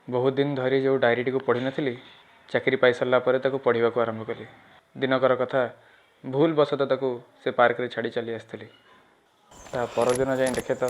बहुत दिन धरी जो डायरीटी को पढ़ी नथिली चाकरी पाई सारा पर ताको पढ़ा को आरंभ कली। दिनकर कथा भूल बसत ताको से पार्क रे छाड़ी चली आसली। ता परदिन जाई देखे तो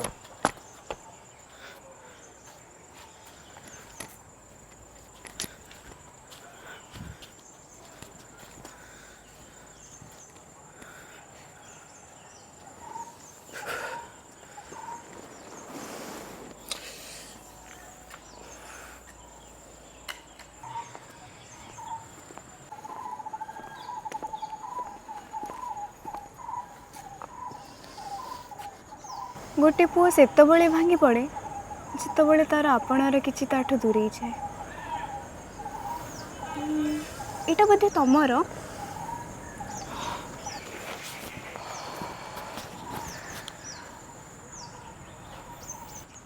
गोटे पुओ सेतबले भांगी पड़े जितेबले तार आपणार किछि ताठु दूरी जाए। एटा बोधे तमर।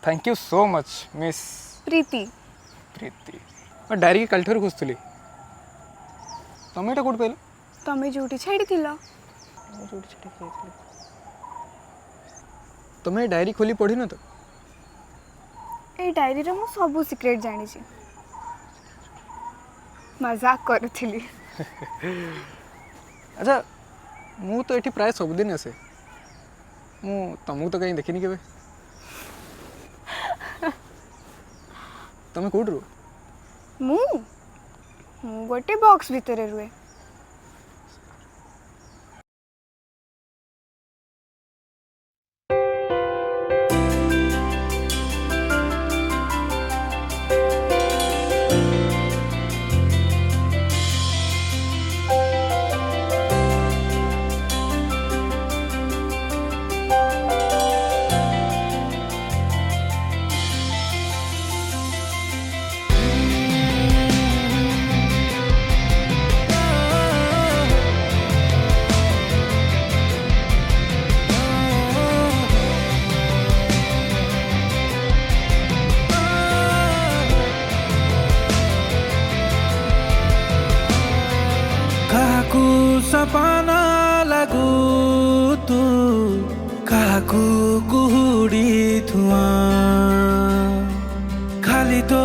Thank you so much miss Preeti. Preeti मैं डायरी की कल खोजुली तुम यहाँ कौट पाइल तमे जोटी छाड़ी थिला तुम्हें डायरी खोली पढ़ी न तो ए डायरी रे मु सब सीक्रेट जानी छी। मजाक करथिली। अच्छा मु तो ये प्राय सब दिन आसे मु तुमको तो कहीं देखनी केबे। तुम कौट रू मु गोटे बॉक्स भितर रुए। सपना लागू तू काकू कुहुड़ी धुआ खाली तो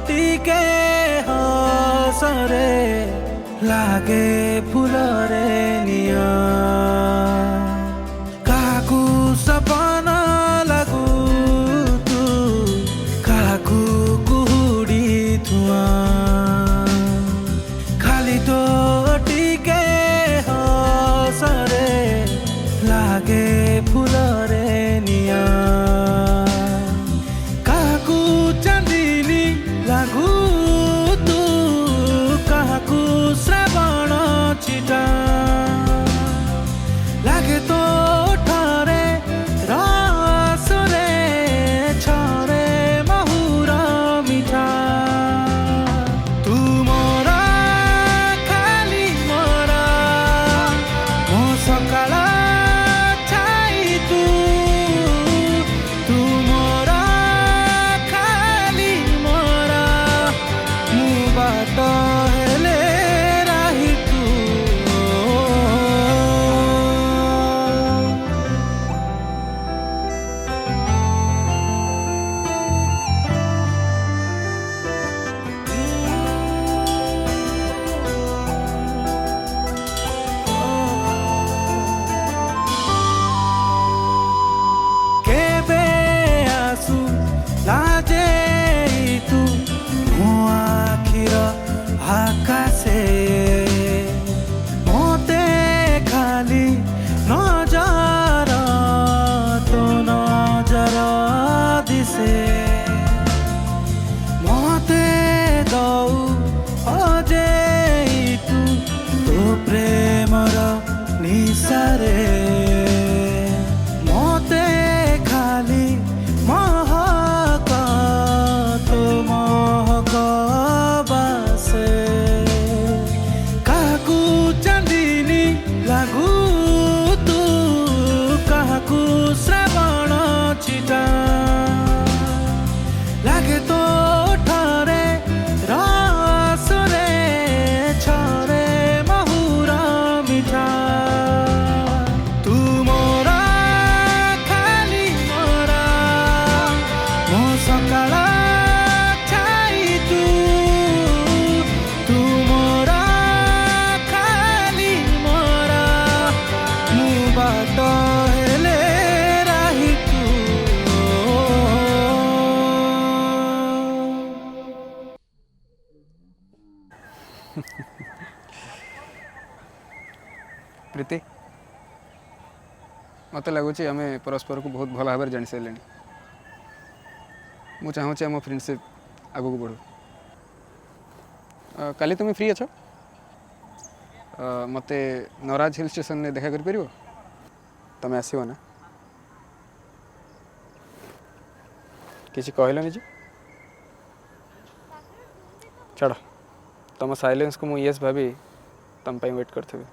टिके हसरे लागे फुलरे निया काकू सपना लागू तू काकू कुहुड़ी धुआ खाली तो लागे फुलरे निया काकू चांदनी लागू तू काकू श्रावण चिटा लागे तो ठारे रसरे छरे महुर मिठा तू मोरा खाली मोरा मो सकाळ आकाशे मोते खाली नजर तो नजर दिसे मोते दौ अजे तू तो प्रेमर निशारे मोते खाली महक तो महक लागू तू काकू श्रावण चिटा लागे तो ठारे रसरे छरे महुर मिठा प्रीति मत लगुच आम परस्पर को बहुत भल भाव जानी सारे मु चाहूँगी आम फ्रेंडशिप आगू बढ़ू काली तुम फ्री अच्छ मत नराज हिल स्टेशन में देखा कर पार तुम आसो ना किसी कहलनि जे छाड़ तुम साइलेंस को मुझे यस भाभी तुम वेट करथबे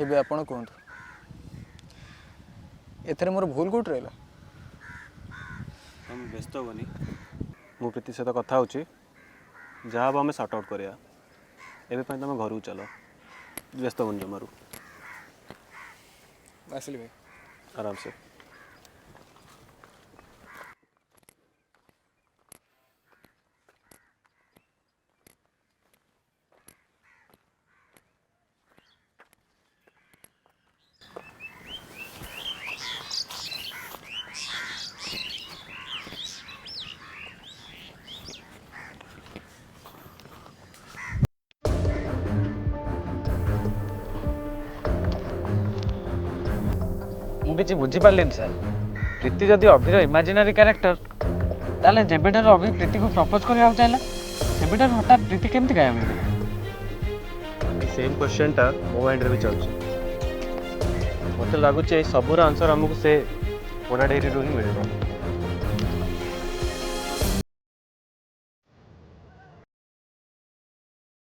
एबे आपण कहतु एथरे मोर भूल कोट रहला तुम व्यस्त होनी मु प्रीति सहित कथा हो जहाँ आम सॉर्ट आउट करा एवं तुम घर को चल व्यस्त बन जमारू आसली भाई आराम से मुझे बुझीपारे सर प्रीति जदि अभिर इमाजिनारी क्यारेक्टर ताले जेबेटार अभि प्रीति को प्रपोज करने चाहिए सेबेटार हठात प्रीति केमती गायब हो सेम क्वेश्चनटा मो माइंड भी चलुଛି मत लगुच सबूर आंसर आमको से पोना डेरी ही मिल